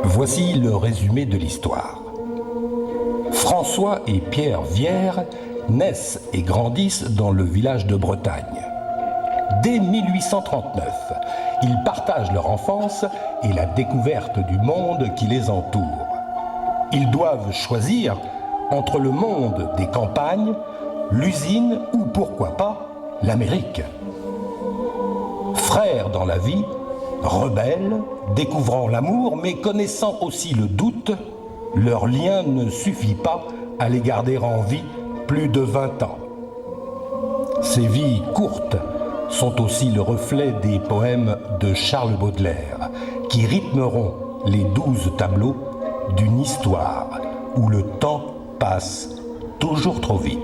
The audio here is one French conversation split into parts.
Voici le résumé de l'histoire. François et Pierre Vière naissent et grandissent dans le village de Bretagne. Dès 1839, ils partagent leur enfance et la découverte du monde qui les entoure. Ils doivent choisir entre le monde des campagnes, l'usine ou pourquoi pas l'Amérique. Frères dans la vie, rebelles, découvrant l'amour mais connaissant aussi le doute, leur lien ne suffit pas à les garder en vie plus de 20 ans. Ces vies courtes sont aussi le reflet des poèmes de Charles Baudelaire qui rythmeront les 12 tableaux d'une histoire où le temps passe toujours trop vite.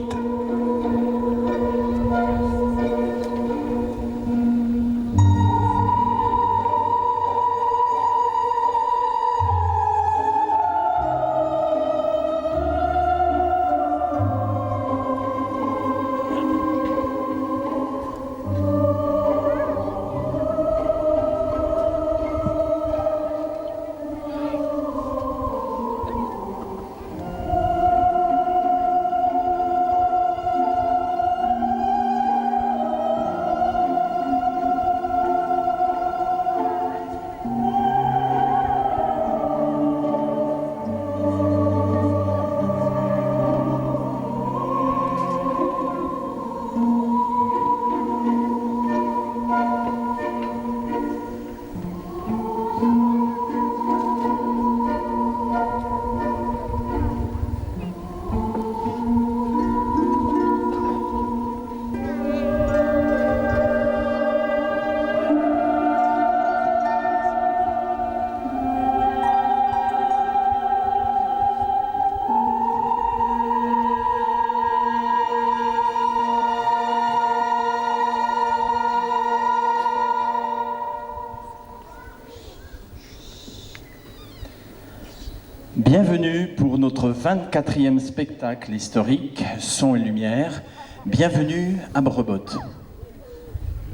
Bienvenue pour notre 24e spectacle historique Son et Lumière. Bienvenue à Brebotte.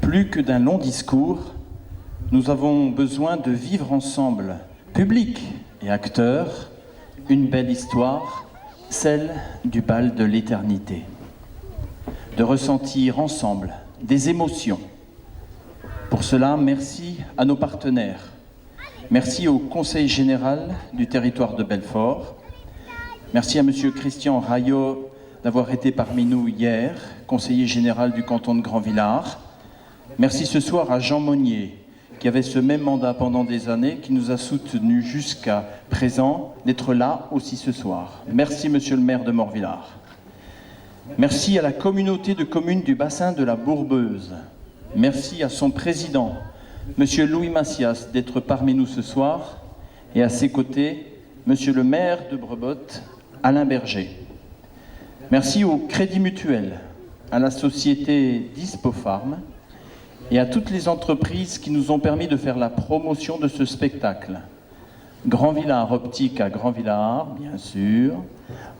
Plus que d'un long discours, nous avons besoin de vivre ensemble, public et acteurs, une belle histoire, celle du bal de l'éternité. De ressentir ensemble des émotions. Pour cela, merci à nos partenaires. Merci au Conseil général du territoire de Belfort. Merci à M. Christian Rayot d'avoir été parmi nous hier, conseiller général du canton de Grand-Villars. Merci ce soir à Jean Monnier, qui avait ce même mandat pendant des années, qui nous a soutenus jusqu'à présent, d'être là aussi ce soir. Merci Monsieur le maire de Morvillars. Merci à la communauté de communes du bassin de la Bourbeuse. Merci à son président, Monsieur Louis Massias, d'être parmi nous ce soir, et à ses côtés, Monsieur le maire de Brebotte, Alain Berger. Merci au Crédit Mutuel, à la société Dispofarm et à toutes les entreprises qui nous ont permis de faire la promotion de ce spectacle. Grand-Villars Optique à Grand-Villars, bien sûr,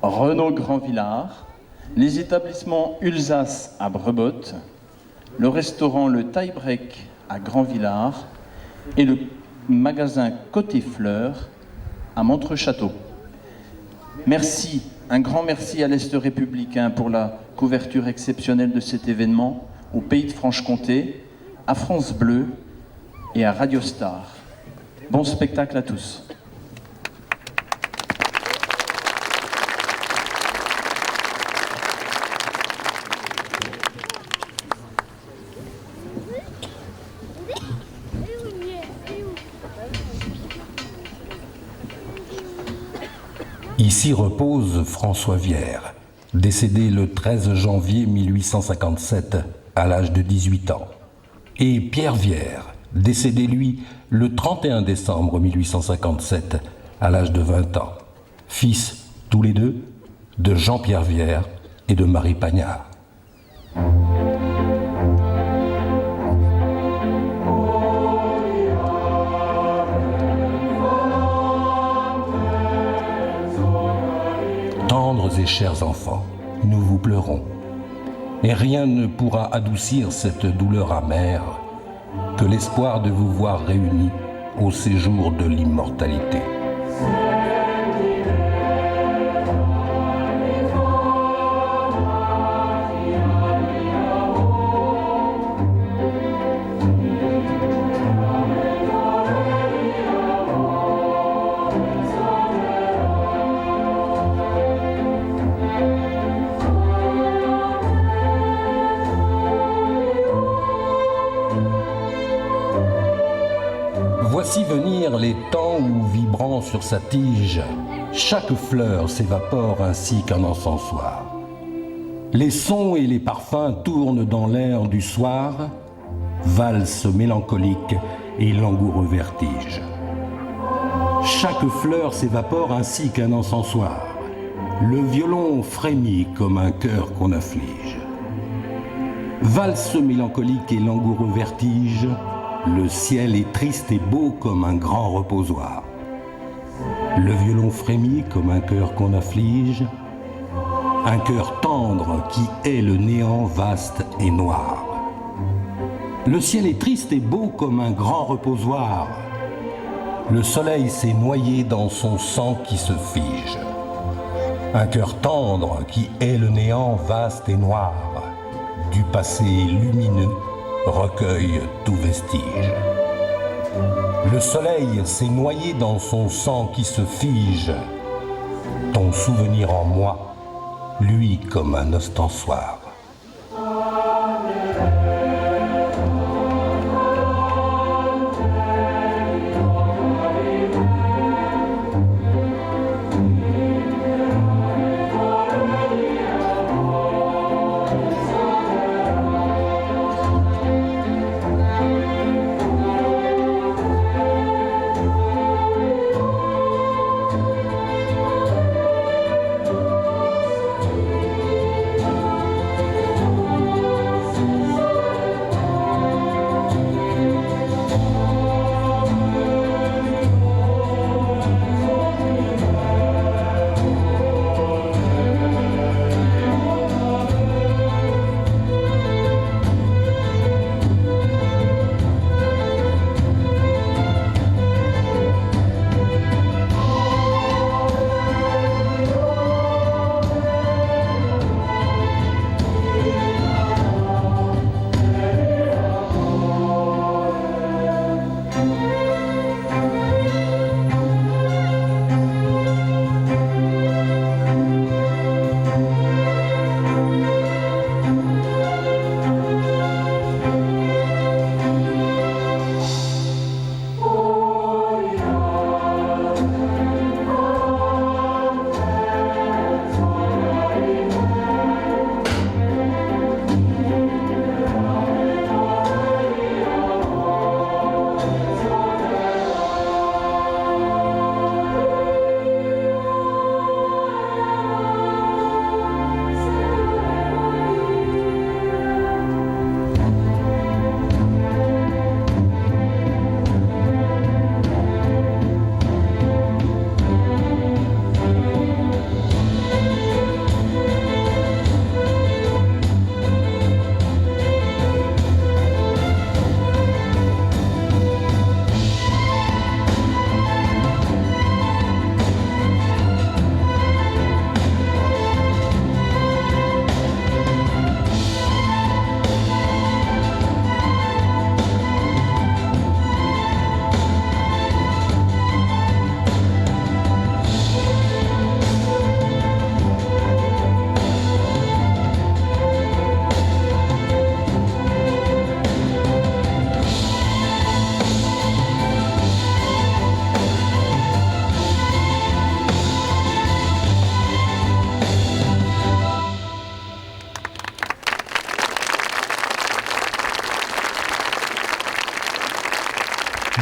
Renault Grand-Villars, les établissements Ulsas à Brebotte, le restaurant Le Tie-Break à Grand-Villars et le magasin Côté Fleurs à Montreux-Château. Merci, un grand merci à l'Est républicain pour la couverture exceptionnelle de cet événement, au Pays de Franche-Comté, à France Bleu et à Radio Star. Bon spectacle à tous. Ici repose François Vière, décédé le 13 janvier 1857 à l'âge de 18 ans, et Pierre Vière, décédé lui le 31 décembre 1857 à l'âge de 20 ans, fils tous les deux de Jean-Pierre Vière et de Marie Pagnard. Tendres et chers enfants, nous vous pleurons, et rien ne pourra adoucir cette douleur amère que l'espoir de vous voir réunis au séjour de l'immortalité. Voici venir les temps où, vibrant sur sa tige, chaque fleur s'évapore ainsi qu'un encensoir. Les sons et les parfums tournent dans l'air du soir, valse mélancolique et langoureux vertige. Chaque fleur s'évapore ainsi qu'un encensoir. Le violon frémit comme un cœur qu'on afflige. Valse mélancolique et langoureux vertige, le ciel est triste et beau comme un grand reposoir. Le violon frémit comme un cœur qu'on afflige, un cœur tendre qui hait le néant vaste et noir. Le ciel est triste et beau comme un grand reposoir. Le soleil s'est noyé dans son sang qui se fige. Un cœur tendre qui hait le néant vaste et noir, du passé lumineux recueille tout vestige. Le soleil s'est noyé dans son sang qui se fige. Ton souvenir en moi, lui comme un ostensoir.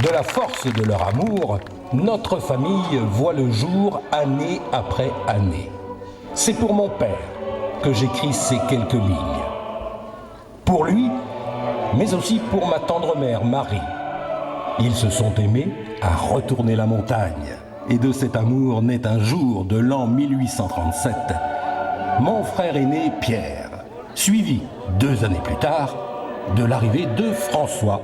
De la force de leur amour, notre famille voit le jour année après année. C'est pour mon père que j'écris ces quelques lignes. Pour lui, mais aussi pour ma tendre mère Marie. Ils se sont aimés à retourner la montagne. Et de cet amour naît un jour de l'an 1837 mon frère aîné Pierre, suivi 2 années plus tard de l'arrivée de François.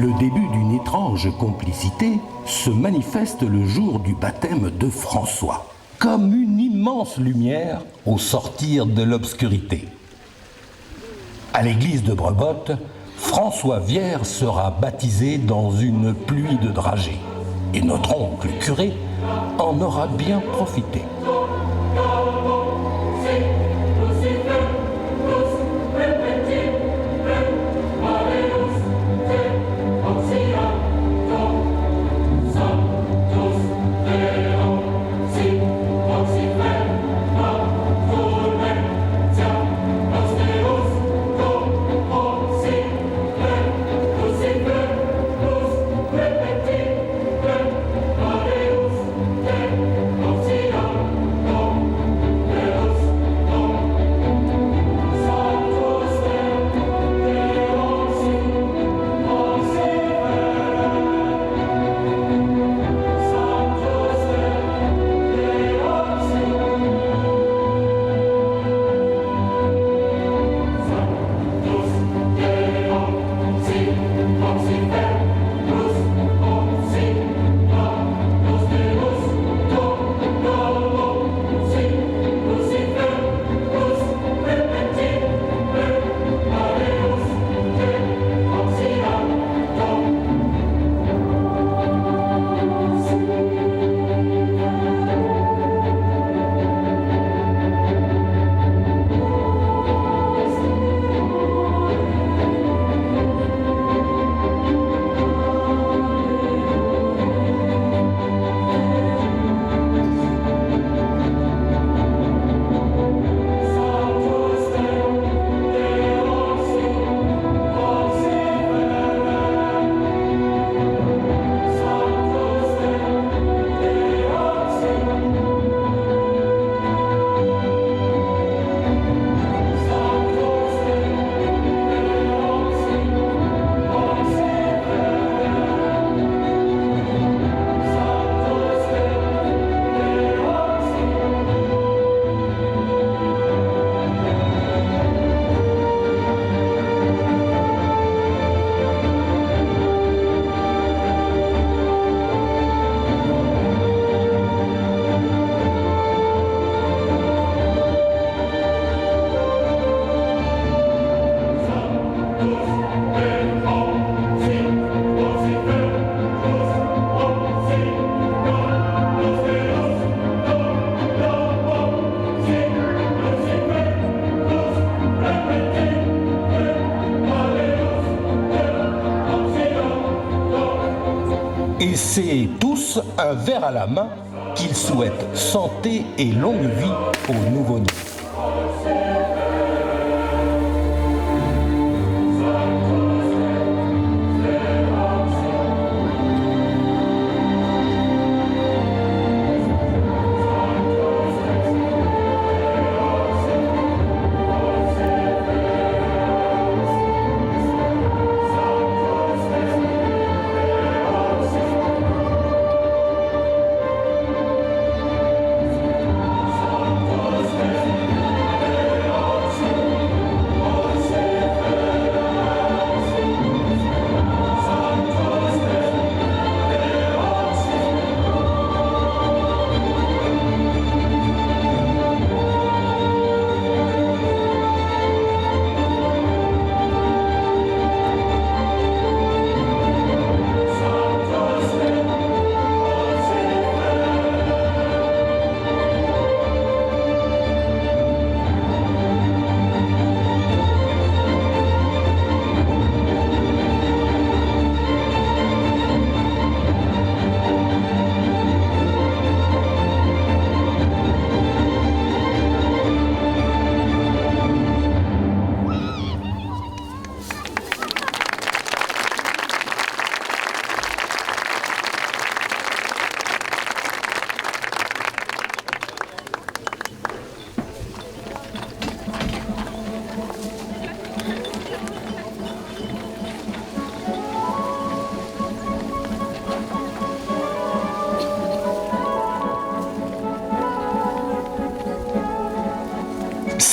Le début d'une étrange complicité se manifeste le jour du baptême de François, comme une immense lumière au sortir de l'obscurité. À l'église de Brebotte, François Vière sera baptisé dans une pluie de dragées. Et notre oncle curé en aura bien profité. Et c'est tous un verre à la main qu'ils souhaitent santé et longue vie au nouveau-né.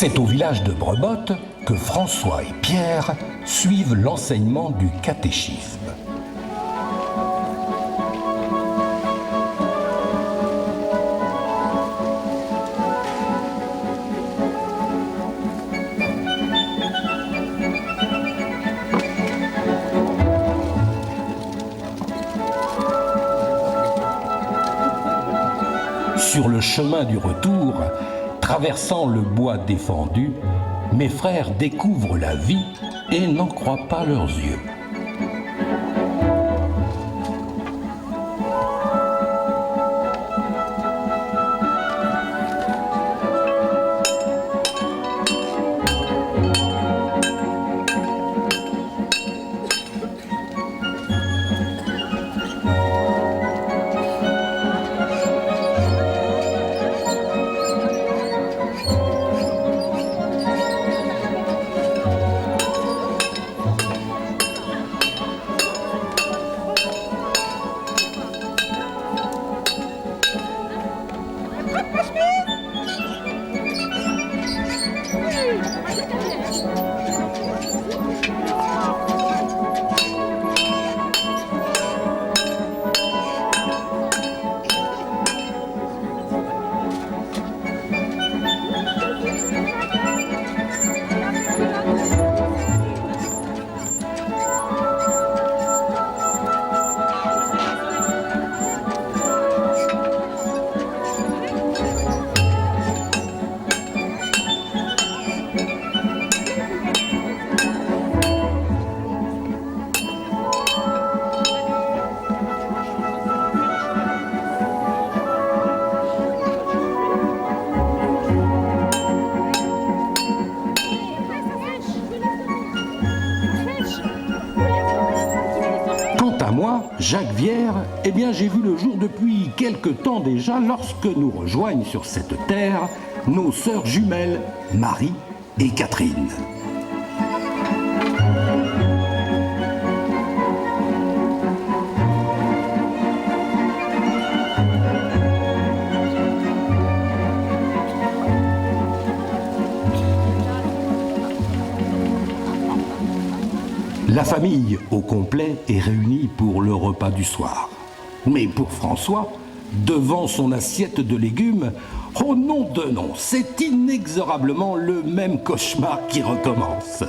C'est au village de Brebotte que François et Pierre suivent l'enseignement du catéchisme. Sur le chemin du retour, traversant le bois défendu, mes frères découvrent la vie et n'en croient pas leurs yeux. Jacques Vière, eh bien j'ai vu le jour depuis quelque temps déjà lorsque nous rejoignent sur cette terre nos sœurs jumelles Marie et Catherine. La famille au complet est réunie pour le repas du soir. Mais pour François, devant son assiette de légumes, oh nom de nom, c'est inexorablement le même cauchemar qui recommence.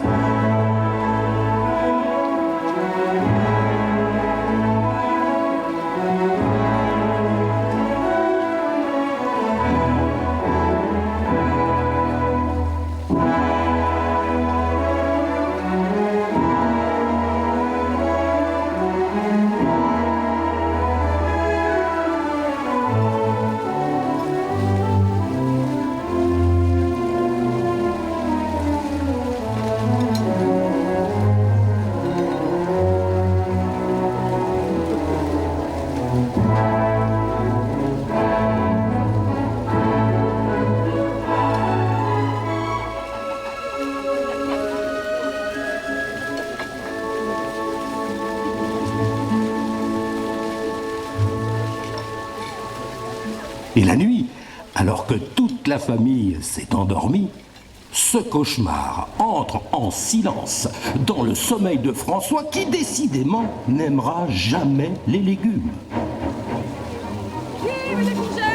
Et la nuit, alors que toute la famille s'est endormie, ce cauchemar entre en silence dans le sommeil de François qui décidément n'aimera jamais les légumes. Vive les courgettes!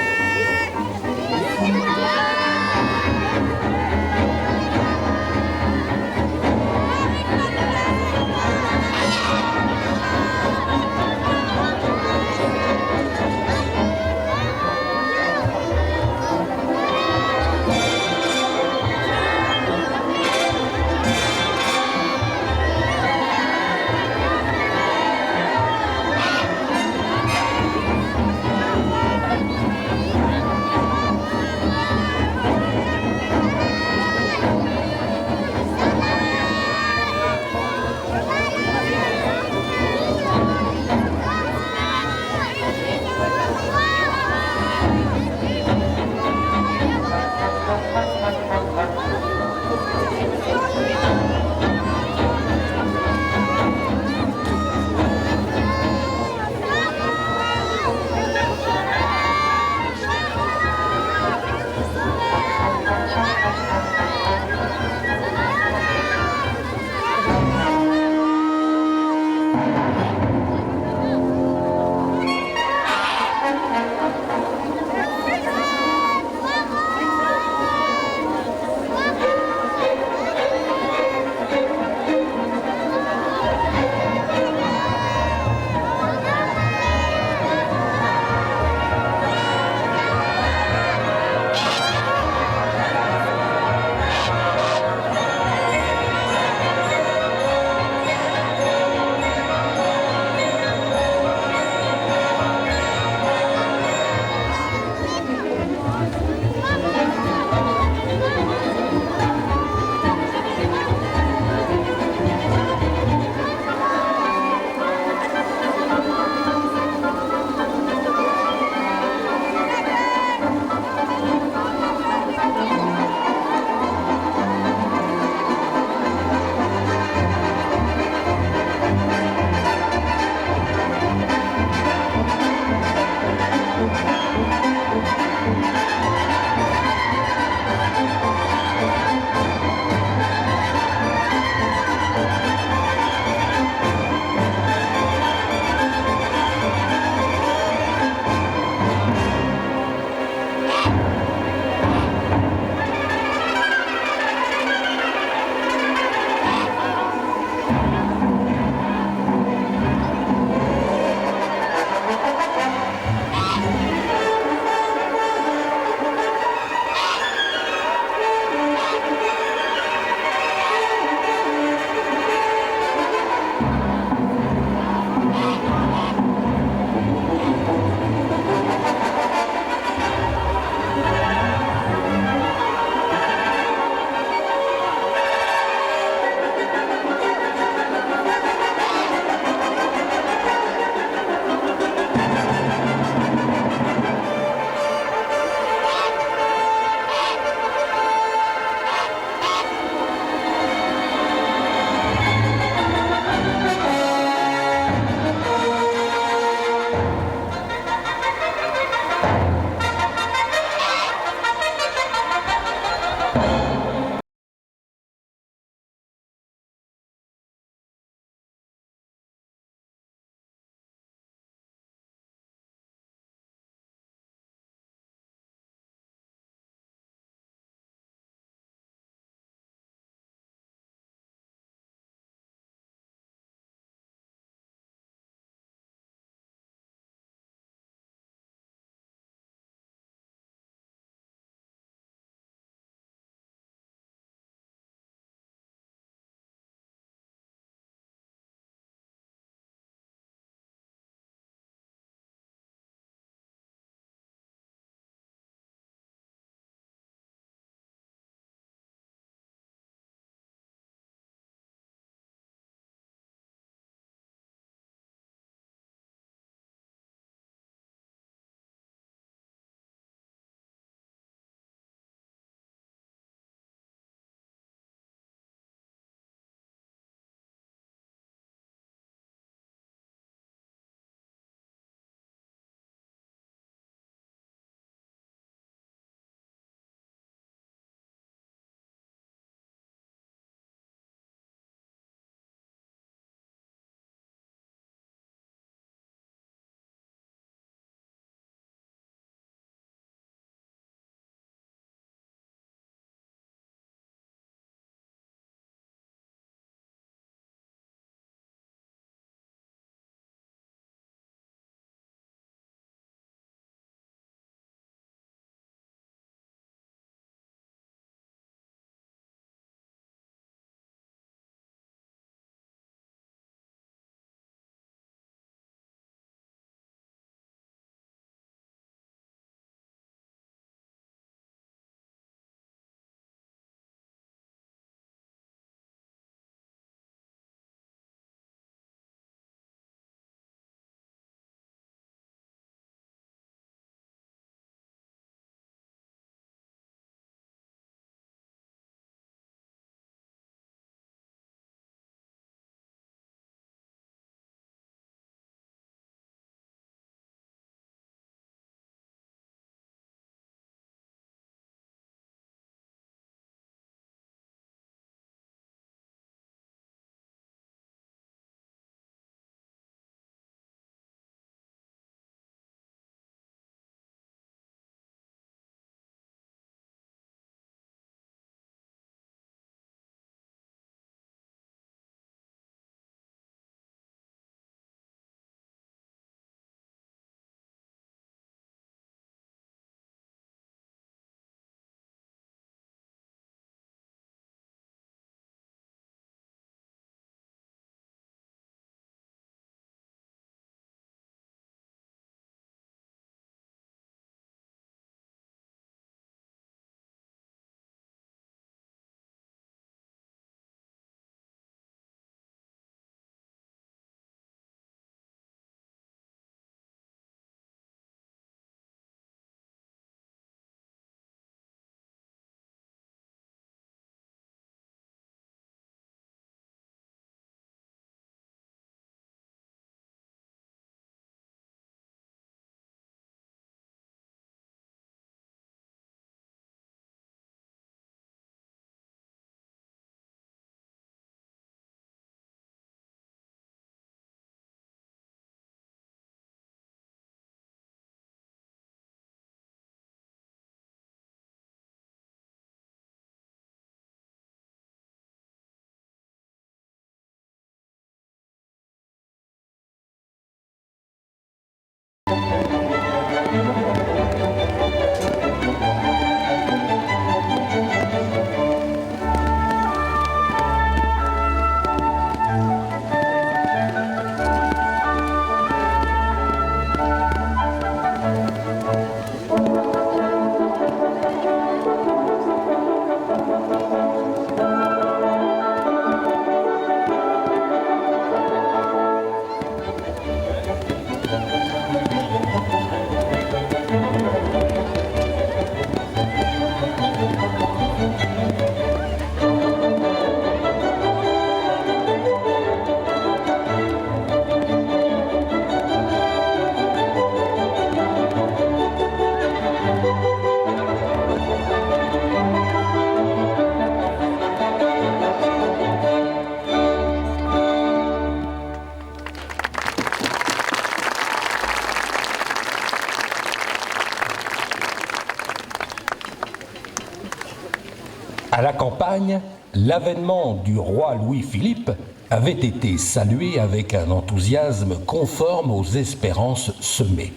À la campagne, l'avènement du roi Louis-Philippe avait été salué avec un enthousiasme conforme aux espérances semées.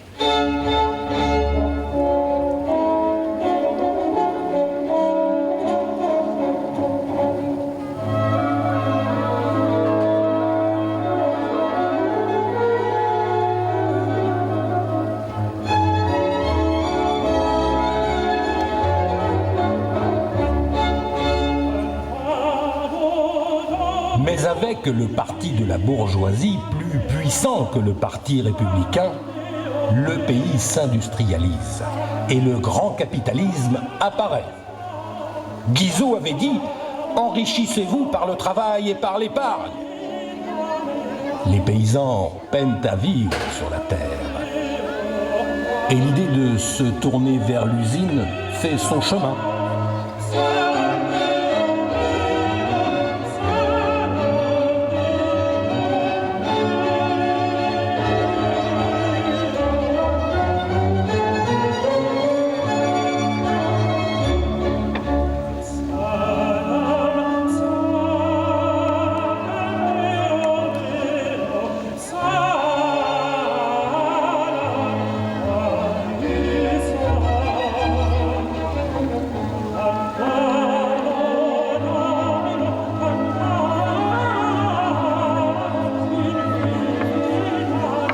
Mais avec le parti de la bourgeoisie plus puissant que le parti républicain, le pays s'industrialise et le grand capitalisme apparaît. Guizot avait dit « Enrichissez-vous par le travail et par l'épargne ». Les paysans peinent à vivre sur la terre. Et l'idée de se tourner vers l'usine fait son chemin.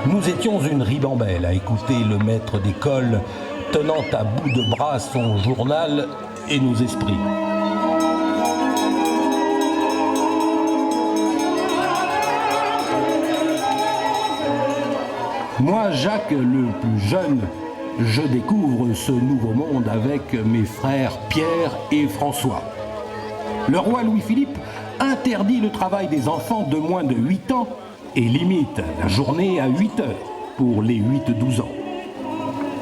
Nous étions une ribambelle à écouter le maître d'école tenant à bout de bras son journal et nos esprits. Moi, Jacques, le plus jeune, je découvre ce nouveau monde avec mes frères Pierre et François. Le roi Louis-Philippe interdit le travail des enfants de moins de 8 ans et limite la journée à 8 heures pour les 8-12 ans.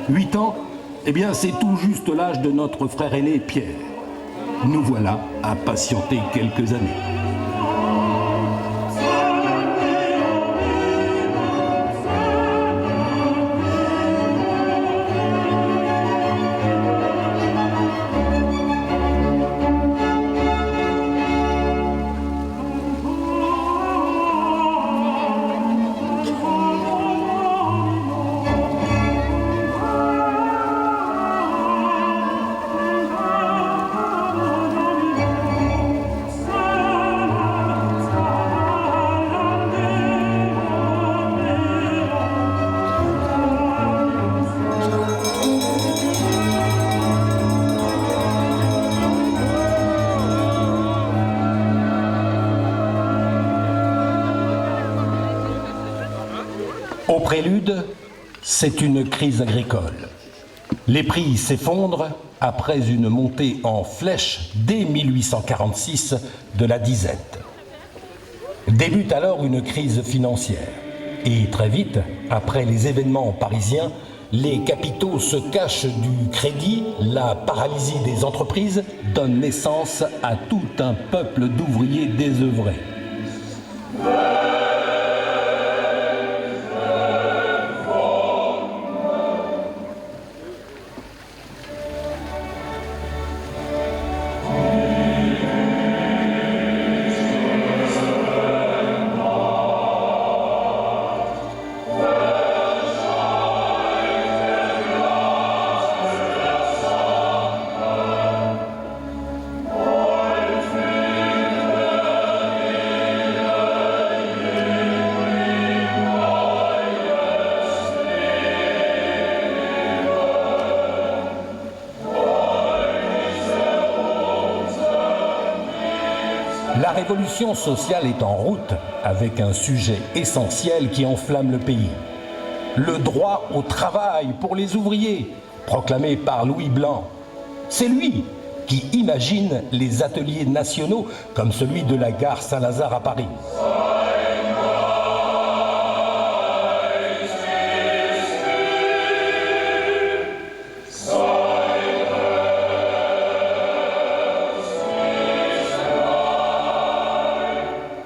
8 ans, eh bien c'est tout juste l'âge de notre frère aîné Pierre. Nous voilà à patienter quelques années. Au prélude, c'est une crise agricole. Les prix s'effondrent après une montée en flèche dès 1846 de la disette. Débute alors une crise financière. Et très vite, après les événements parisiens, les capitaux se cachent du crédit, la paralysie des entreprises donne naissance à tout un peuple d'ouvriers désœuvrés. La révolution sociale est en route avec un sujet essentiel qui enflamme le pays. Le droit au travail pour les ouvriers, proclamé par Louis Blanc. C'est lui qui imagine les ateliers nationaux comme celui de la gare Saint-Lazare à Paris.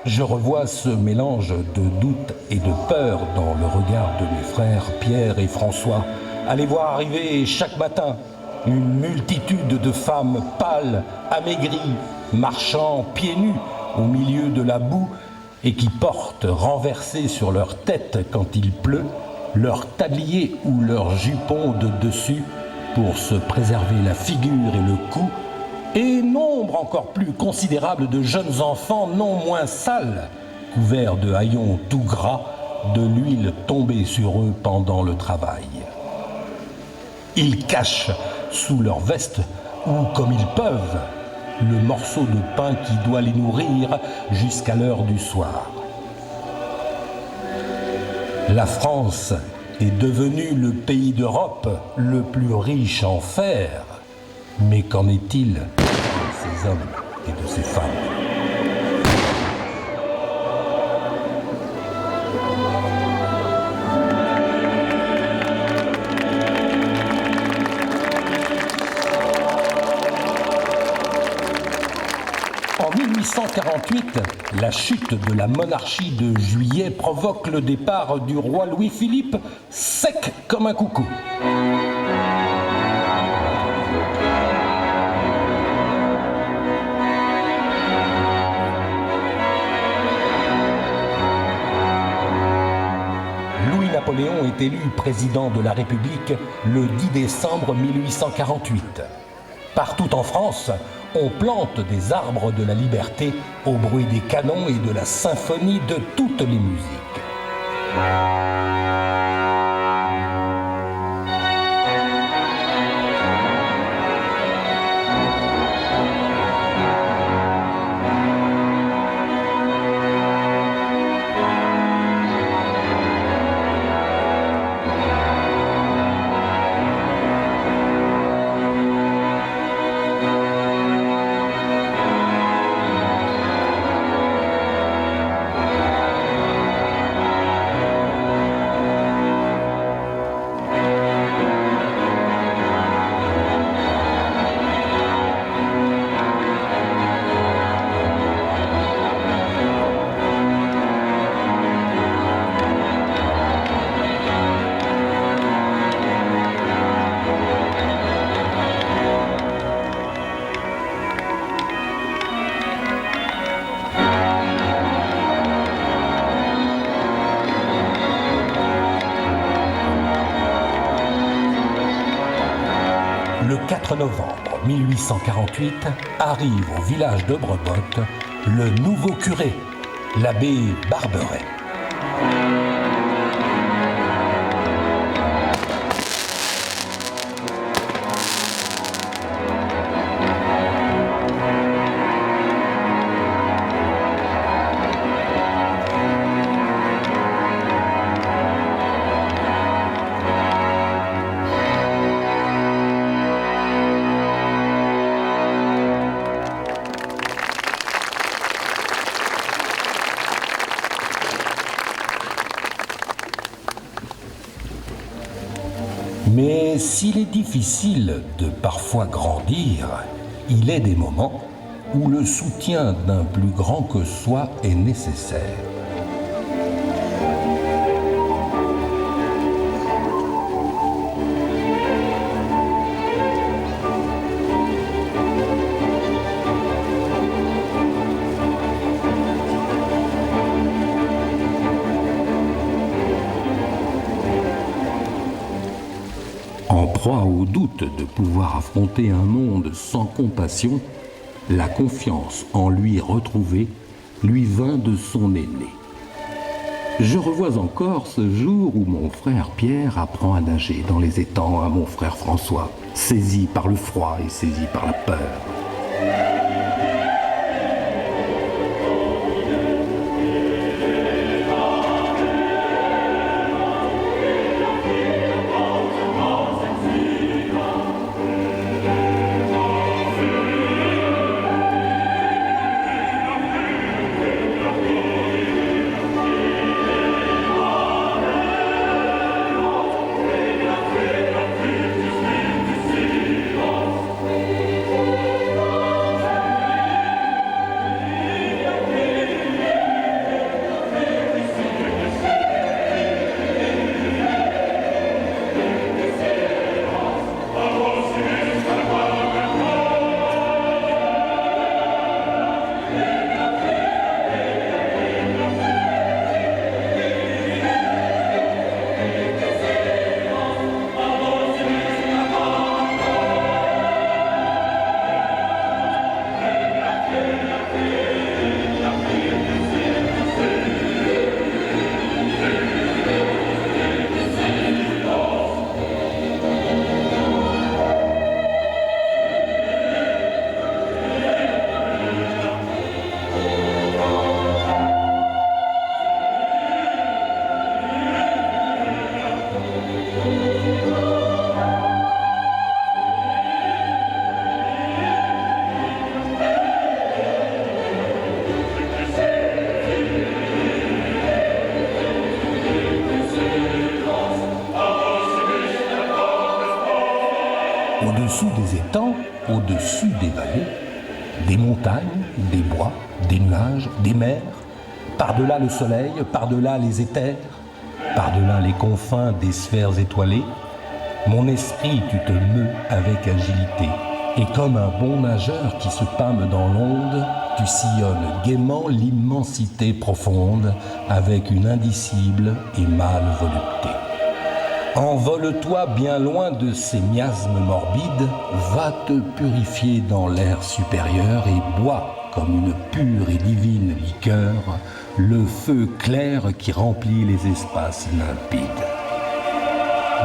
Je revois ce mélange de doute et de peur dans le regard de mes frères Pierre et François, à les voir arriver chaque matin, Une multitude de femmes pâles, amaigries, marchant pieds nus au milieu de la boue et qui portent renversés sur leur tête quand il pleut leur tablier ou leur jupon de dessus pour se préserver la figure et le cou, et nombre encore plus considérable de jeunes enfants non moins sales, couverts de haillons tout gras, de l'huile tombée sur eux pendant le travail. Ils cachent sous leur veste, ou comme ils peuvent, le morceau de pain qui doit les nourrir jusqu'à l'heure du soir. La France est devenue le pays d'Europe le plus riche en fer. Mais qu'en est-il de ces hommes et de ces femmes ? En 1848, la chute de la monarchie de Juillet provoque le départ du roi Louis-Philippe, sec comme un coucou. Louis-Napoléon est élu président de la République le 10 décembre 1848. Partout en France, on plante des arbres de la liberté au bruit des canons et de la symphonie de toutes les musiques. Le 4 novembre 1848 arrive au village de Brebotte le nouveau curé, l'abbé Barberet. Mais s'il est difficile de parfois grandir, il est des moments où le soutien d'un plus grand que soi est nécessaire. En proie au doute de pouvoir affronter un monde sans compassion, la confiance en lui retrouvée lui vint de son aîné. Je revois encore ce jour où mon frère Pierre apprend à nager dans les étangs à mon frère François, saisi par le froid et saisi par la peur. Au-dessous des étangs, au-dessus des vallées, des montagnes, des bois, des nuages, des mers, par-delà le soleil, par-delà les éthers, par-delà les confins des sphères étoilées, mon esprit, tu te meus avec agilité. Et comme un bon nageur qui se pâme dans l'onde, tu sillonnes gaiement l'immensité profonde avec une indicible et mâle volupté. Envole-toi bien loin de ces miasmes morbides, va te purifier dans l'air supérieur et bois comme une pure et divine liqueur le feu clair qui remplit les espaces limpides.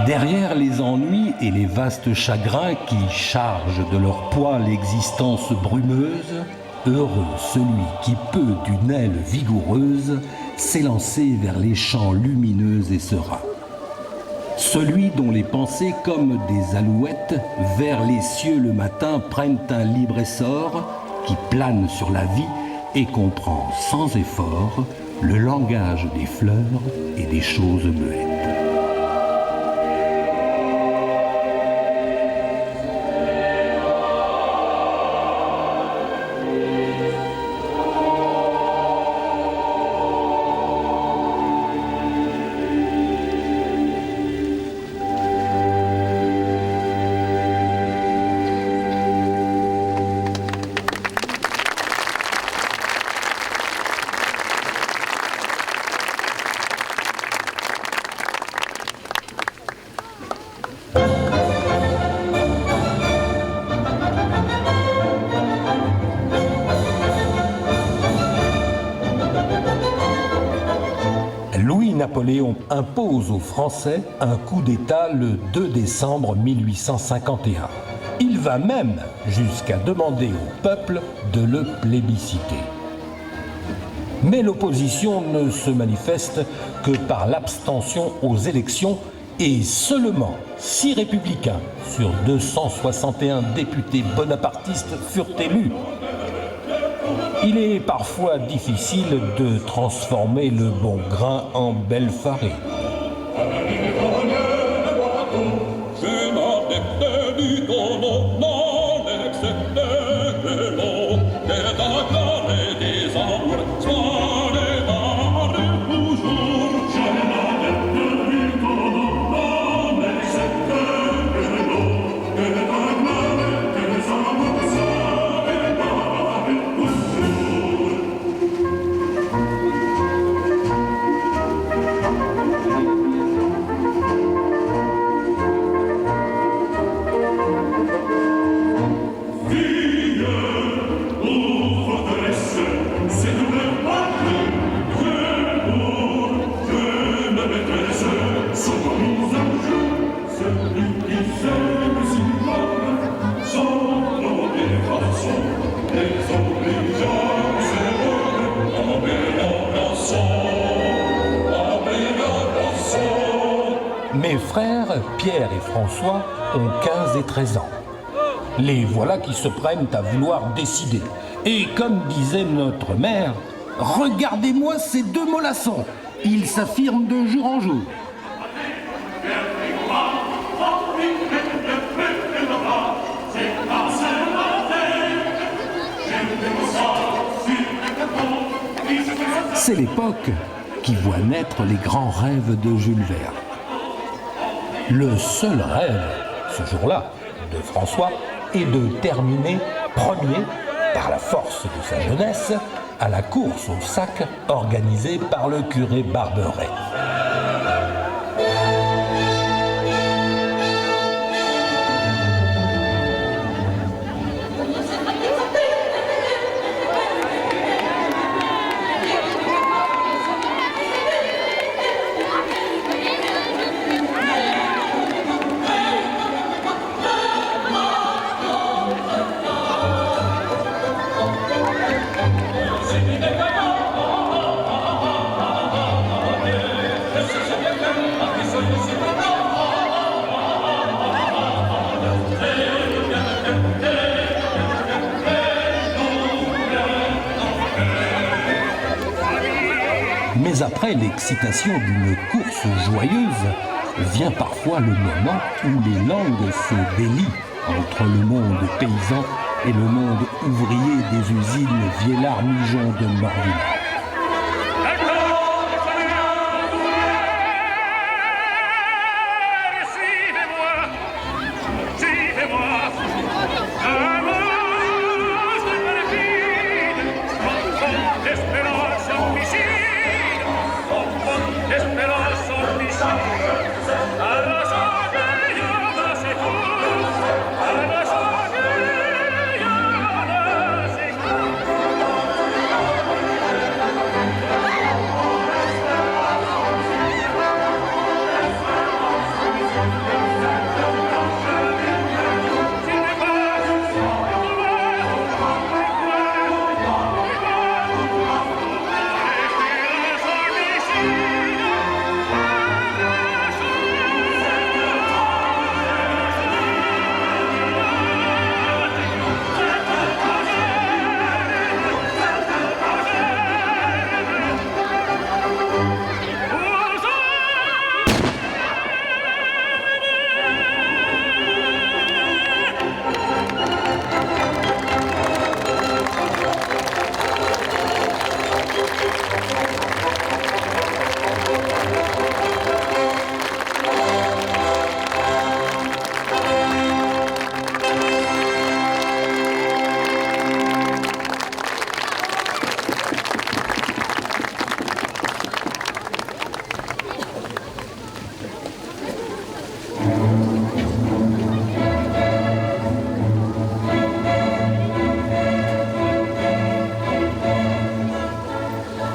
Derrière les ennuis et les vastes chagrins qui chargent de leur poids l'existence brumeuse, heureux celui qui peut d'une aile vigoureuse s'élancer vers les champs lumineux et sereins. Celui dont les pensées comme des alouettes vers les cieux le matin prennent un libre essor qui plane sur la vie et comprend sans effort le langage des fleurs et des choses muettes. Napoléon impose aux Français un coup d'État le 2 décembre 1851. Il va même jusqu'à demander au peuple de le plébisciter. Mais l'opposition ne se manifeste que par l'abstention aux élections et seulement 6 républicains sur 261 députés bonapartistes furent élus. Il est parfois difficile de transformer le bon grain en belle farine. Mes frères, Pierre et François, ont 15 et 13 ans. Les voilà qui se prennent à vouloir décider. Et comme disait notre mère, « Regardez-moi ces 2 mollassons, ils s'affirment de jour en jour. » C'est l'époque qui voit naître les grands rêves de Jules Verne. Le seul rêve, ce jour-là, de François, est de terminer premier, par la force de sa jeunesse, à la course au sac organisée par le curé Barberet. Mais après l'excitation d'une course joyeuse, vient parfois le moment où les langues se délient entre le monde paysan et le monde ouvrier des usines Viellard-Mijon de Morvillers.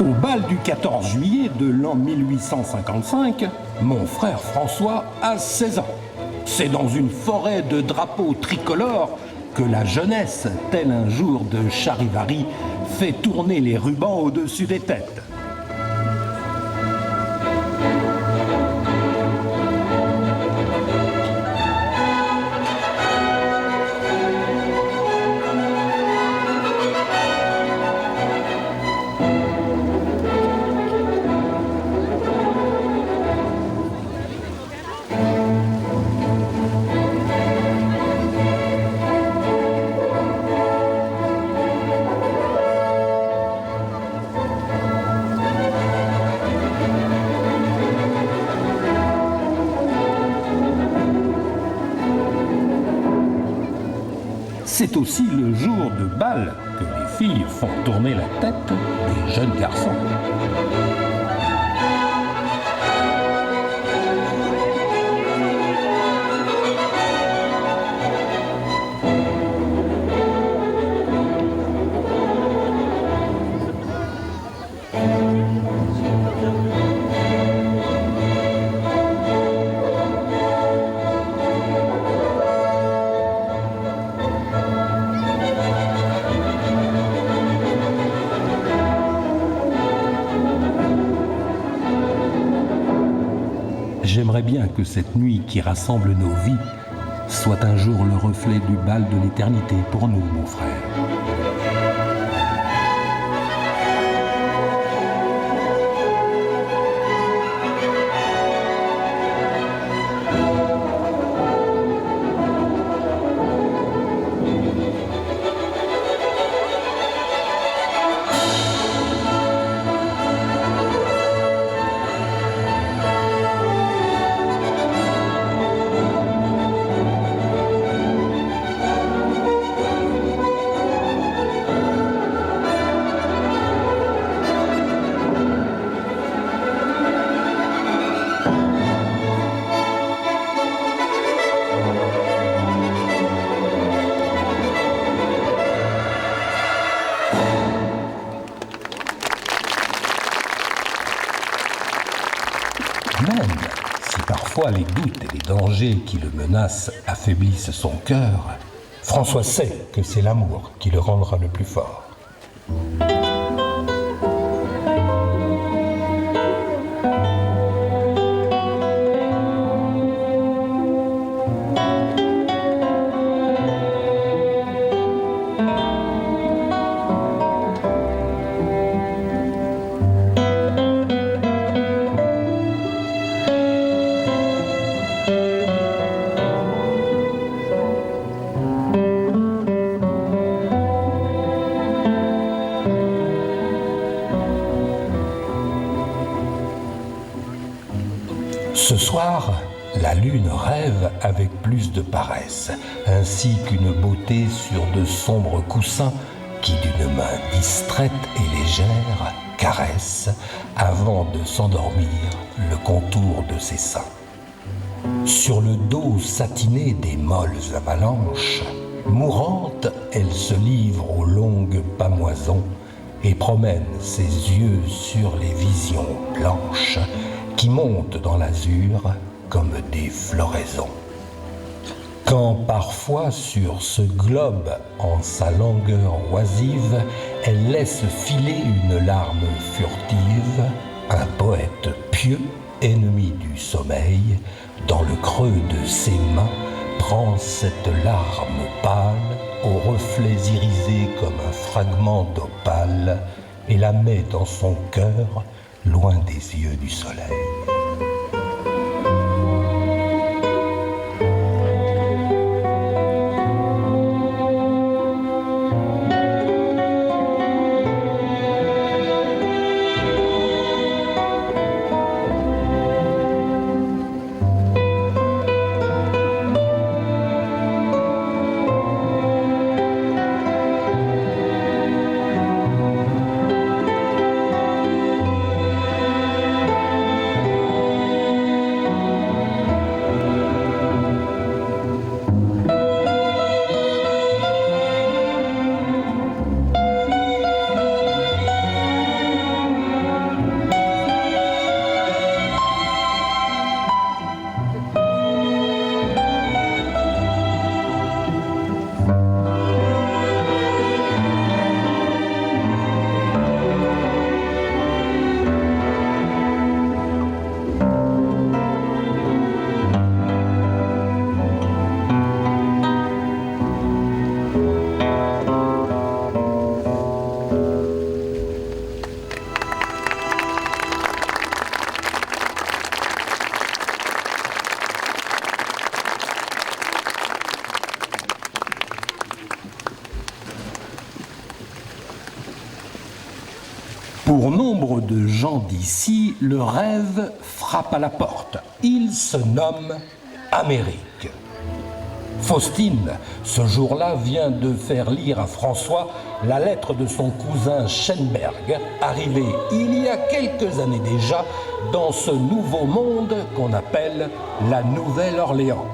Au bal du 14 juillet de l'an 1855, mon frère François a 16 ans. C'est dans une forêt de drapeaux tricolores que la jeunesse, tel un jour de Charivari, fait tourner les rubans au-dessus des têtes. C'est aussi le jour de bal que les filles font tourner la tête des jeunes garçons. J'aimerais bien que cette nuit qui rassemble nos vies soit un jour le reflet du bal de l'éternité pour nous, mon frère. Même si parfois les doutes et les dangers qui le menacent affaiblissent son cœur, François sait que c'est l'amour qui le rendra le plus fort. soir, la lune rêve avec plus de paresse, ainsi qu'une beauté sur de sombres coussins qui d'une main distraite et légère caresse, avant de s'endormir, le contour de ses seins. Sur le dos satiné des molles avalanches, mourante, elle se livre aux longues pâmoisons et promène ses yeux sur les visions blanches qui montent dans l'azur comme des floraisons. Quand parfois sur ce globe, en sa langueur oisive, elle laisse filer une larme furtive, un poète pieux, ennemi du sommeil, dans le creux de ses mains, prend cette larme pâle, aux reflets irisés comme un fragment d'opale, et la met dans son cœur, loin des yeux du soleil. Pour nombre de gens d'ici, le rêve frappe à la porte. Il se nomme Amérique. Faustine, ce jour-là, vient de faire lire à François la lettre de son cousin Schenberg, arrivé il y a quelques années déjà dans ce nouveau monde qu'on appelle la Nouvelle-Orléans.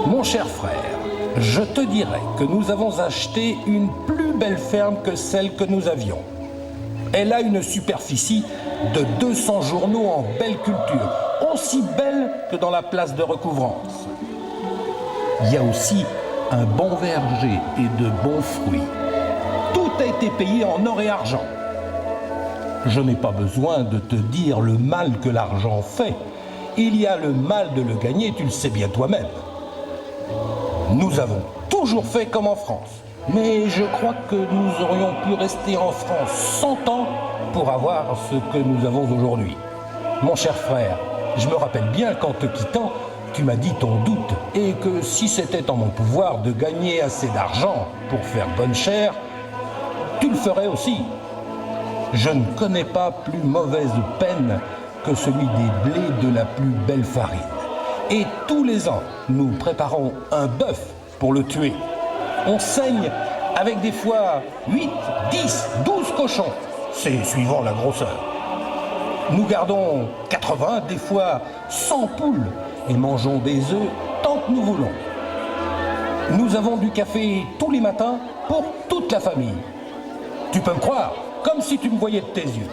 Mon cher frère, je te dirais que nous avons acheté une plus belle ferme que celle que nous avions. Elle a une superficie de 200 journaux en belle culture, aussi belle que dans la place de recouvrance. Il y a aussi un bon verger et de bons fruits. Tout a été payé en or et argent. Je n'ai pas besoin de te dire le mal que l'argent fait. Il y a le mal de le gagner, tu le sais bien toi-même. Nous avons toujours fait comme en France. Mais je crois que nous aurions pu rester en France 100 ans pour avoir ce que nous avons aujourd'hui. Mon cher frère, je me rappelle bien qu'en te quittant, tu m'as dit ton doute et que si c'était en mon pouvoir de gagner assez d'argent pour faire bonne chère, tu le ferais aussi. Je ne connais pas plus mauvaise peine que celui des blés de la plus belle farine. Et tous les ans, nous préparons un bœuf pour le tuer. On saigne avec des fois 8, 10, 12 cochons. C'est suivant la grosseur. Nous gardons 80, des fois 100 poules et mangeons des œufs tant que nous voulons. Nous avons du café tous les matins pour toute la famille. Tu peux me croire, comme si tu me voyais de tes yeux.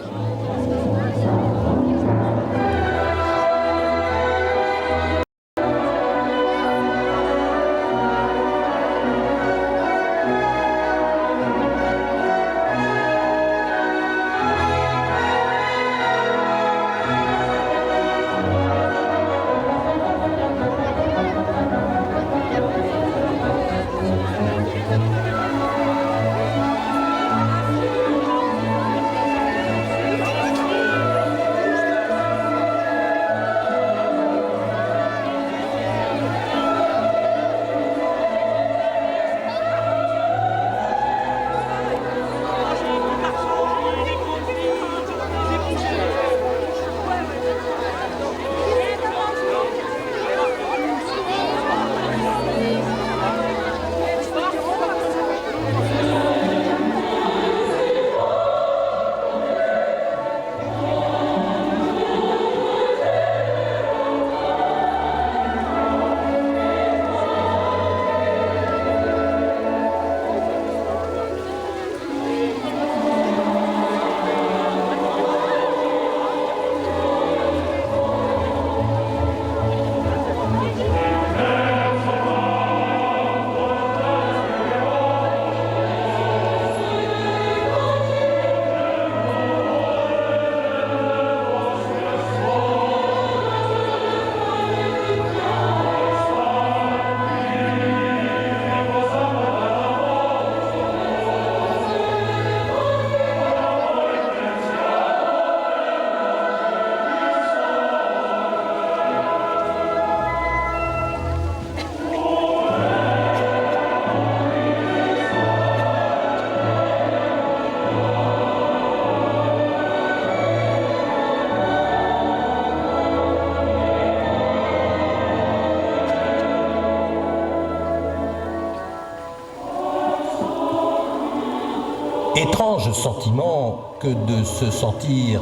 Étrange sentiment que de se sentir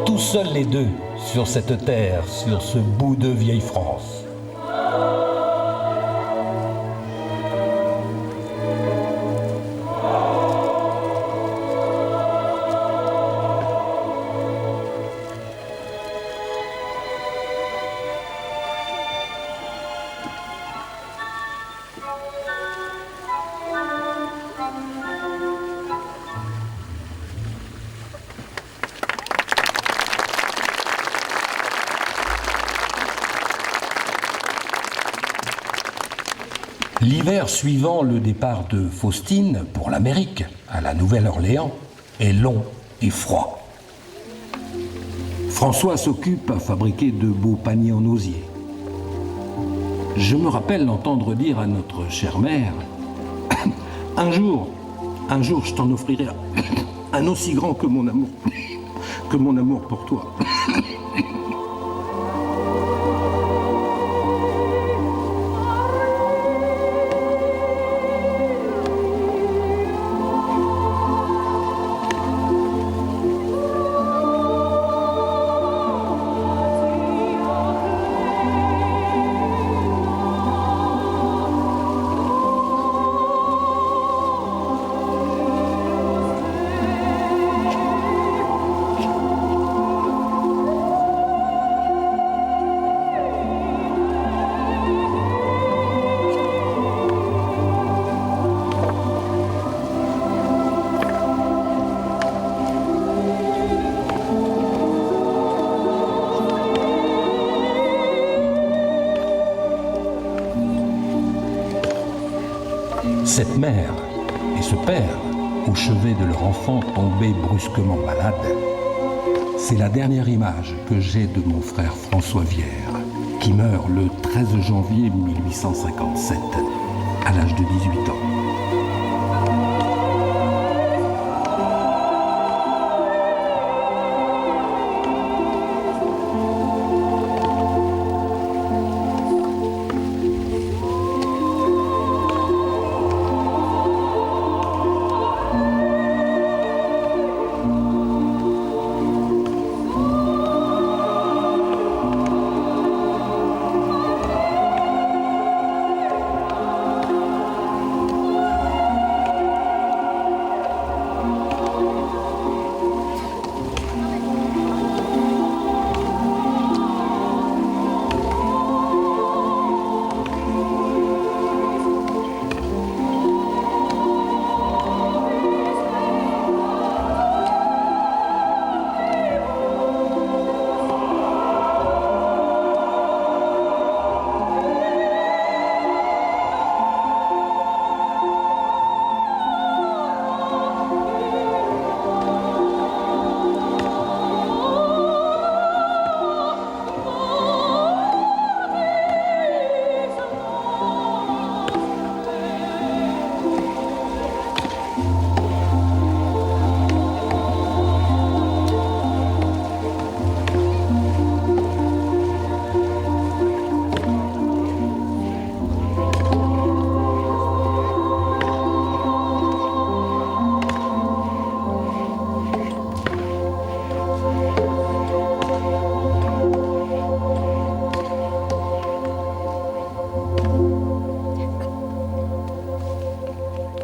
tout seuls les deux sur cette terre, sur ce bout de vieille France. L'hiver suivant le départ de Faustine pour l'Amérique, à la Nouvelle-Orléans, est long et froid. François s'occupe à fabriquer de beaux paniers en osier. Je me rappelle l'entendre dire à notre chère mère « Un jour, je t'en offrirai un aussi grand que mon amour pour toi. » Cette mère et ce père, au chevet de leur enfant tombé brusquement malade, c'est la dernière image que j'ai de mon frère François Vière, qui meurt le 13 janvier 1857, à l'âge de 18 ans.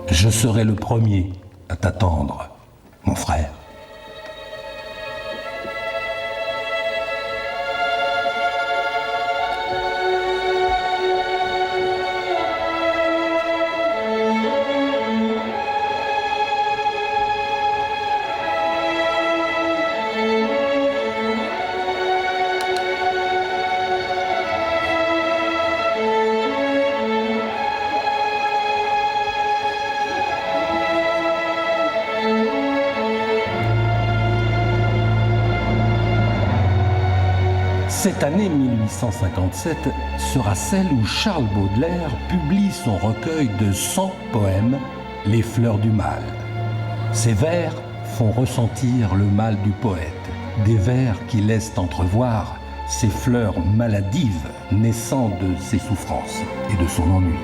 Je serai le premier à t'attendre, mon frère. Cette année 1857 sera celle où Charles Baudelaire publie son recueil de 100 poèmes, Les Fleurs du Mal. Ces vers font ressentir le mal du poète, des vers qui laissent entrevoir ces fleurs maladives naissant de ses souffrances et de son ennui.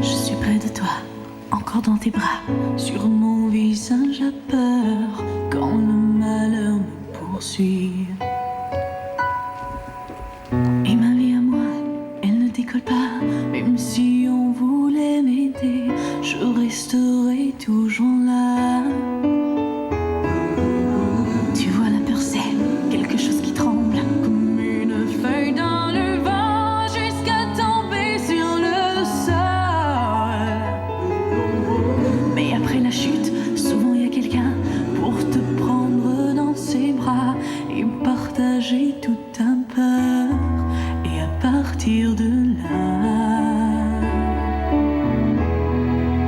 Je suis près de toi, encore dans tes bras. Sur mon visage à peur, quand le malheur me poursuit. Et ma vie à moi, elle ne décolle pas. Même si on voulait m'aider, je resterai toujours là. Tu vois la peur, c'est quelque chose qui tremble comme une feuille dans le vent jusqu'à tomber sur le sol. Mais après la chute, souvent il y a quelqu'un pour te prendre dans ses bras et partager toute ta peur. Et à partir de là,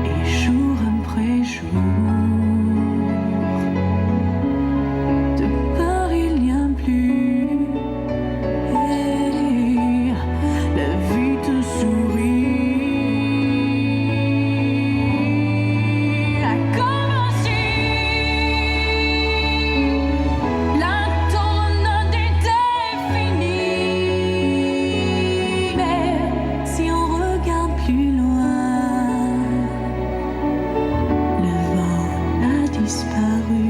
et jour après jour, de peur il n'y a plus. Et la vie te sourit. A commencé la tornade était finie. Mais si on regarde plus loin, le vent a disparu.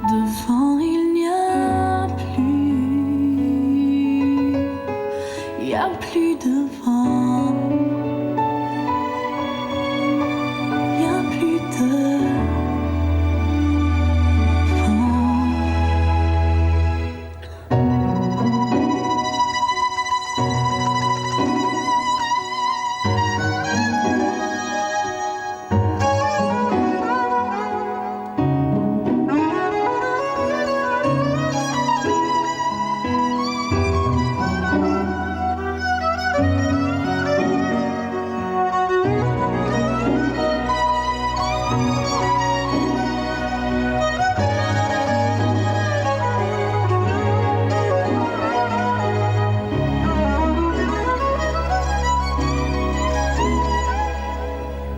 Devant il n'y a plus, il n'y a plus de vent, il n'y a plus de vent.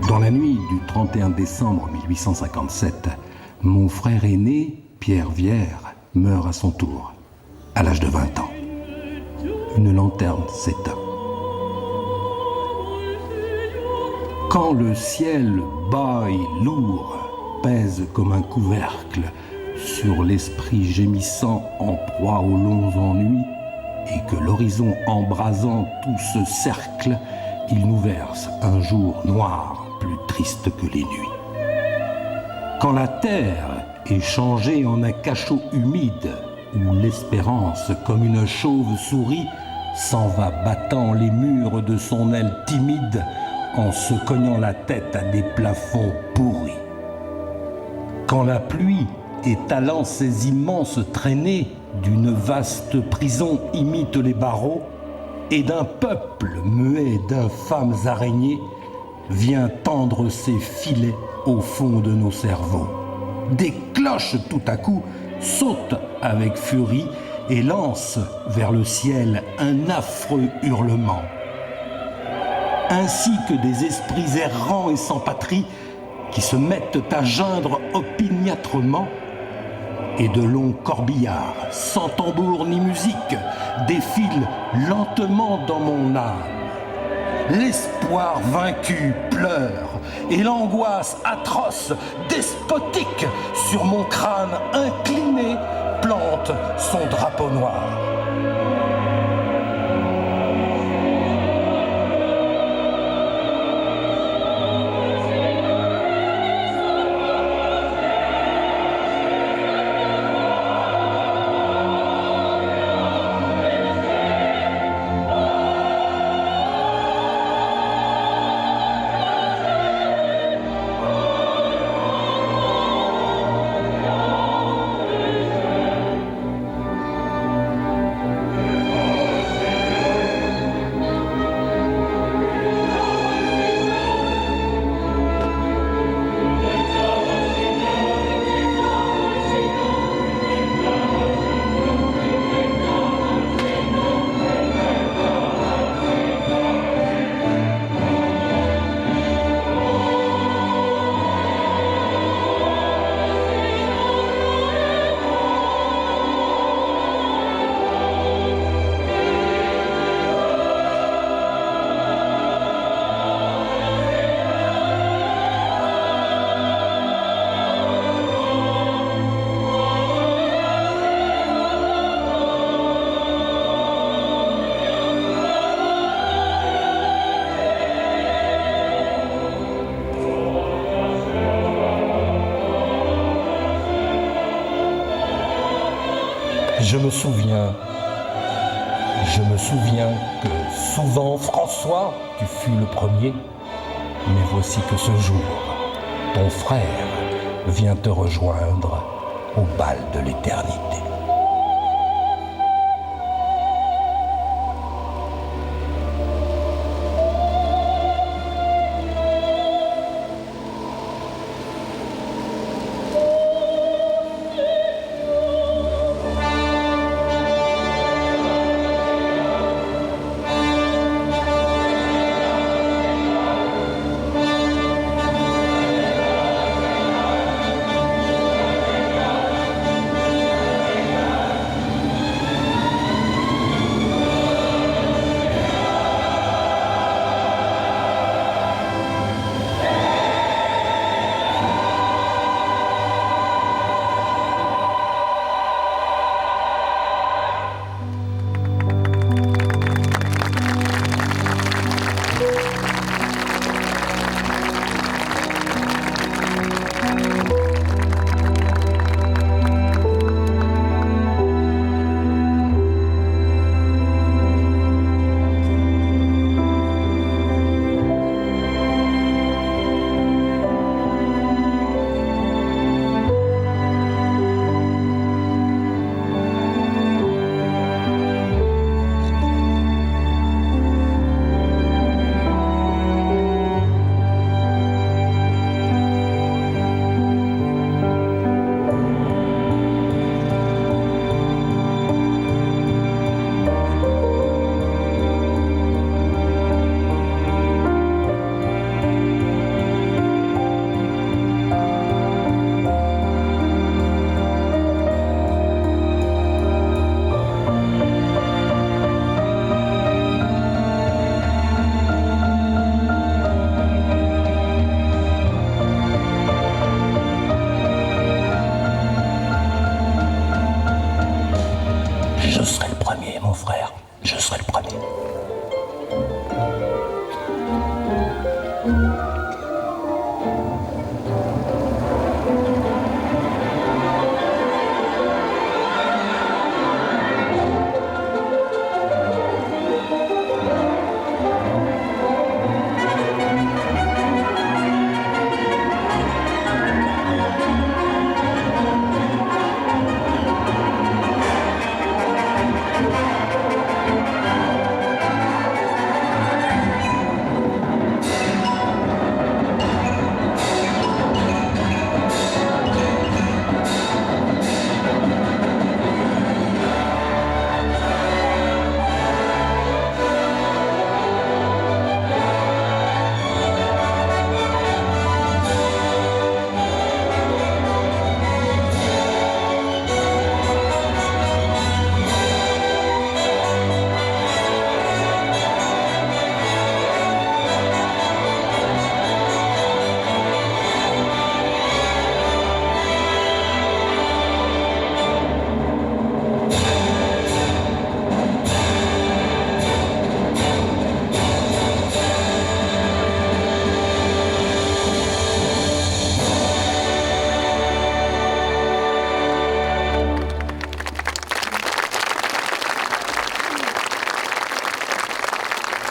Dans la nuit du 31 décembre 1857, mon frère aîné, Pierre Vière, meurt à son tour, à l'âge de 20 ans. Une lanterne s'éteint. Quand le ciel bas et lourd pèse comme un couvercle sur l'esprit gémissant en proie aux longs ennuis, et que l'horizon embrasant tout ce cercle, il nous verse un jour noir plus triste que les nuits. Quand la terre est changée en un cachot humide, où l'espérance, comme une chauve-souris, s'en va battant les murs de son aile timide, en se cognant la tête à des plafonds pourris. Quand la pluie, étalant ses immenses traînées, d'une vaste prison imite les barreaux, et d'un peuple muet d'infâmes araignées vient tendre ses filets au fond de nos cerveaux. Des cloches tout à coup sautent avec furie et lancent vers le ciel un affreux hurlement. Ainsi que des esprits errants et sans patrie qui se mettent à geindre opiniâtrement, et de longs corbillards, sans tambour ni musique, défilent lentement dans mon âme. L'espoir vaincu pleure, et l'angoisse atroce, despotique, sur mon crâne incliné, plante son drapeau noir. Je me souviens que souvent, François, tu fus le premier, mais voici que ce jour, ton frère vient te rejoindre au bal de l'éternité. Je serai le premier, mon frère. Je serai le premier.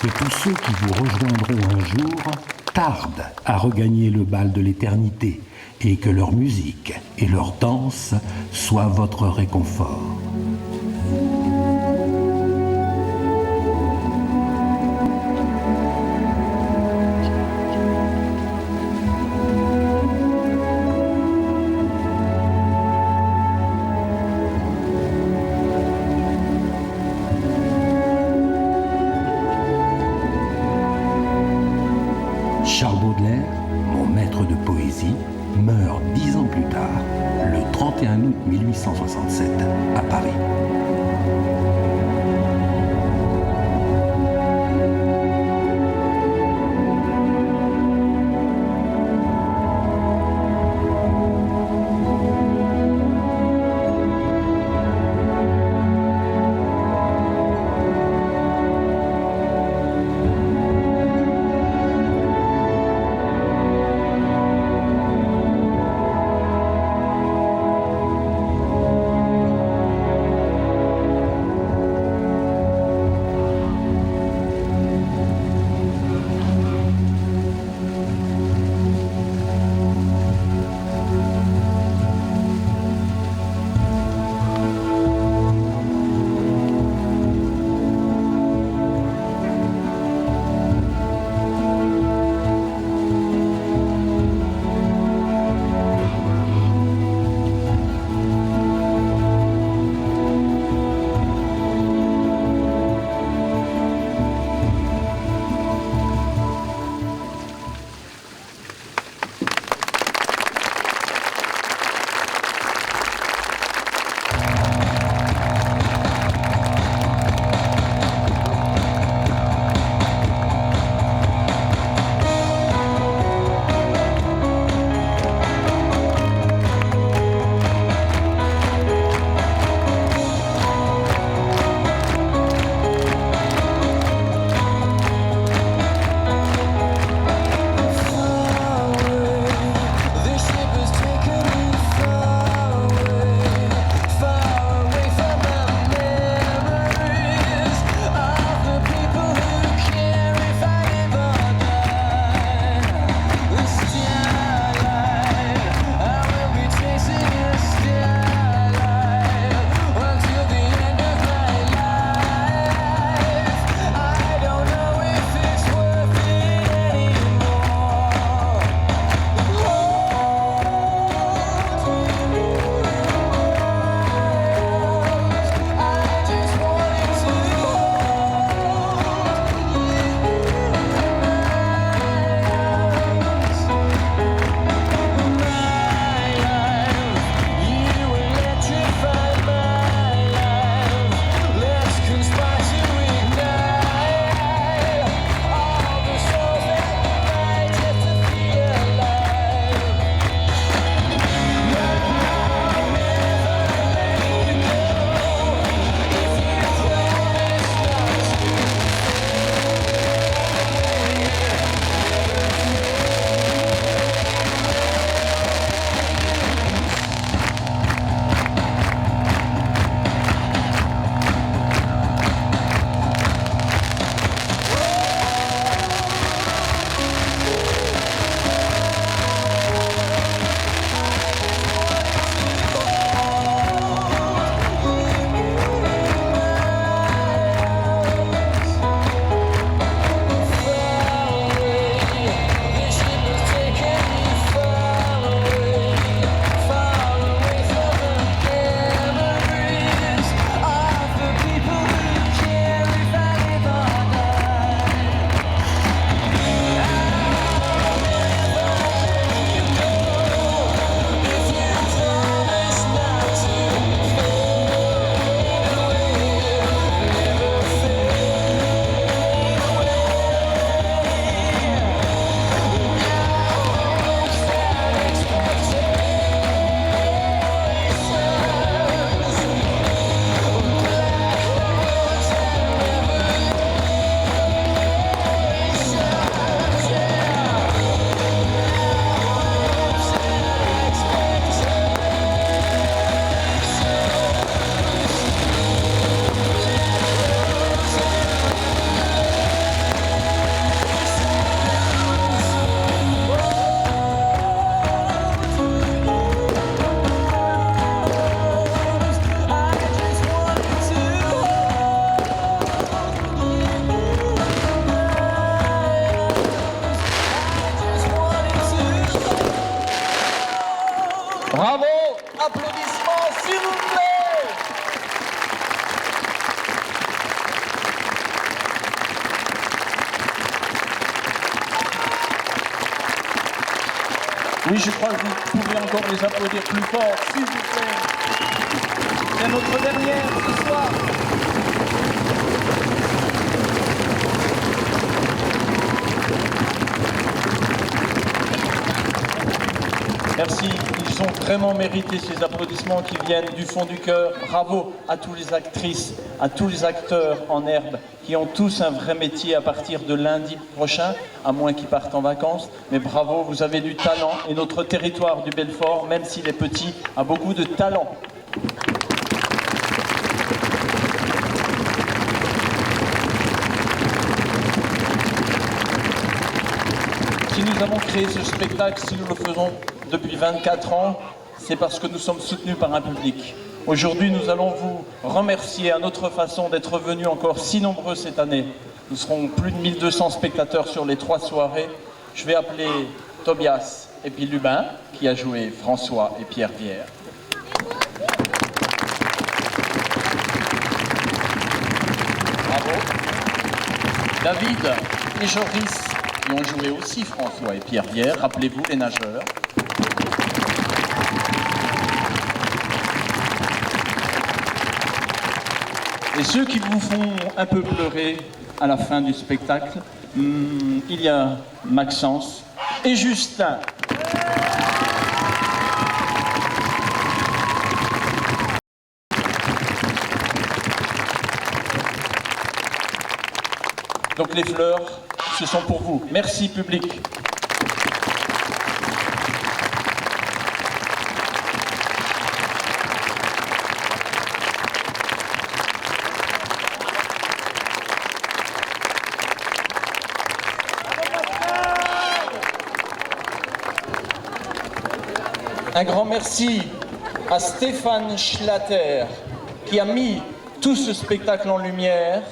Que tous ceux qui vous rejoindront un jour tardent à regagner le bal de l'éternité et que leur musique et leur danse soient votre réconfort. Charles Baudelaire, mon maître de poésie, meurt 10 ans plus tard, le 31 août 1867, à Paris. Bravo! Applaudissements, s'il vous plaît! Oui, je crois que vous pouvez encore les applaudir plus fort, s'il vous plaît. C'est notre dernière ce soir. Merci, ils ont vraiment mérité ces applaudissements qui viennent du fond du cœur. Bravo à toutes les actrices, à tous les acteurs en herbe qui ont tous un vrai métier à partir de lundi prochain, à moins qu'ils partent en vacances. Mais bravo, vous avez du talent et notre territoire du Belfort, même s'il est petit, a beaucoup de talent. Si nous avons créé ce spectacle, si nous le faisons depuis 24 ans, c'est parce que nous sommes soutenus par un public. Aujourd'hui, nous allons vous remercier à notre façon d'être venus encore si nombreux cette année. Nous serons plus de 1200 spectateurs sur les 3 soirées. Je vais appeler Tobias et puis Lubin, qui a joué François et Pierre Vière. Bravo. David et Joris, qui ont joué aussi François et Pierre Vière. Rappelez-vous, les nageurs. Et ceux qui vous font un peu pleurer à la fin du spectacle, il y a Maxence et Justin. Donc les fleurs, ce sont pour vous. Merci public. Un grand merci à Stéphane Schlatter qui a mis tout ce spectacle en lumière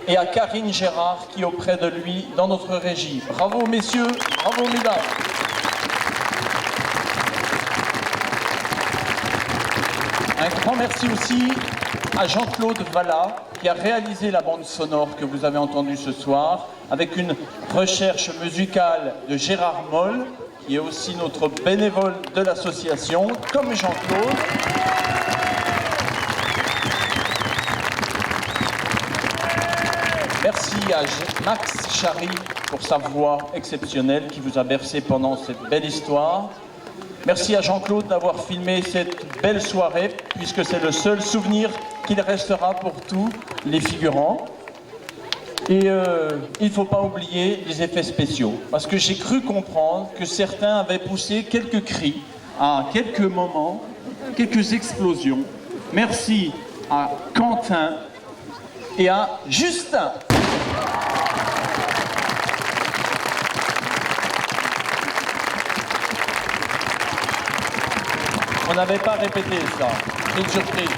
et à Karine Gérard qui est auprès de lui dans notre régie. Bravo messieurs, bravo mesdames. Un grand merci aussi à Jean-Claude Vallat qui a réalisé la bande sonore que vous avez entendue ce soir avec une recherche musicale de Gérard Moll, qui est aussi notre bénévole de l'association, comme Jean-Claude. Merci à Max Chary pour sa voix exceptionnelle qui vous a bercé pendant cette belle histoire. Merci à Jean-Claude d'avoir filmé cette belle soirée, puisque c'est le seul souvenir qu'il restera pour tous les figurants. Et il ne faut pas oublier les effets spéciaux, parce que j'ai cru comprendre que certains avaient poussé quelques cris à quelques moments, quelques explosions. Merci à Quentin et à Justin. On n'avait pas répété ça, c'est une surprise.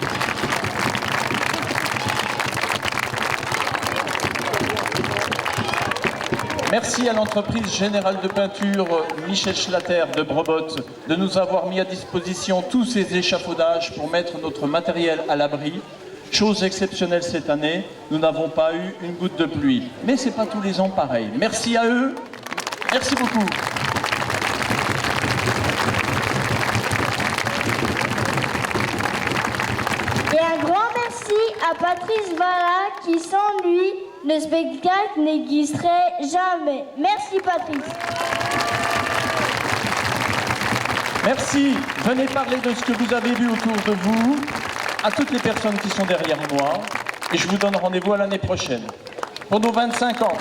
Merci à l'entreprise générale de peinture Michel Schlatter de Brobot de nous avoir mis à disposition tous ces échafaudages pour mettre notre matériel à l'abri. Chose exceptionnelle cette année, nous n'avons pas eu une goutte de pluie. Mais c'est pas tous les ans pareil. Merci à eux. Merci beaucoup. Et un grand merci à Patrice Vallat qui, sans lui, le spectacle n'existerait jamais. Merci Patrice. Merci. Venez parler de ce que vous avez vu autour de vous, à toutes les personnes qui sont derrière moi, et je vous donne rendez-vous à l'année prochaine, pour nos 25 ans.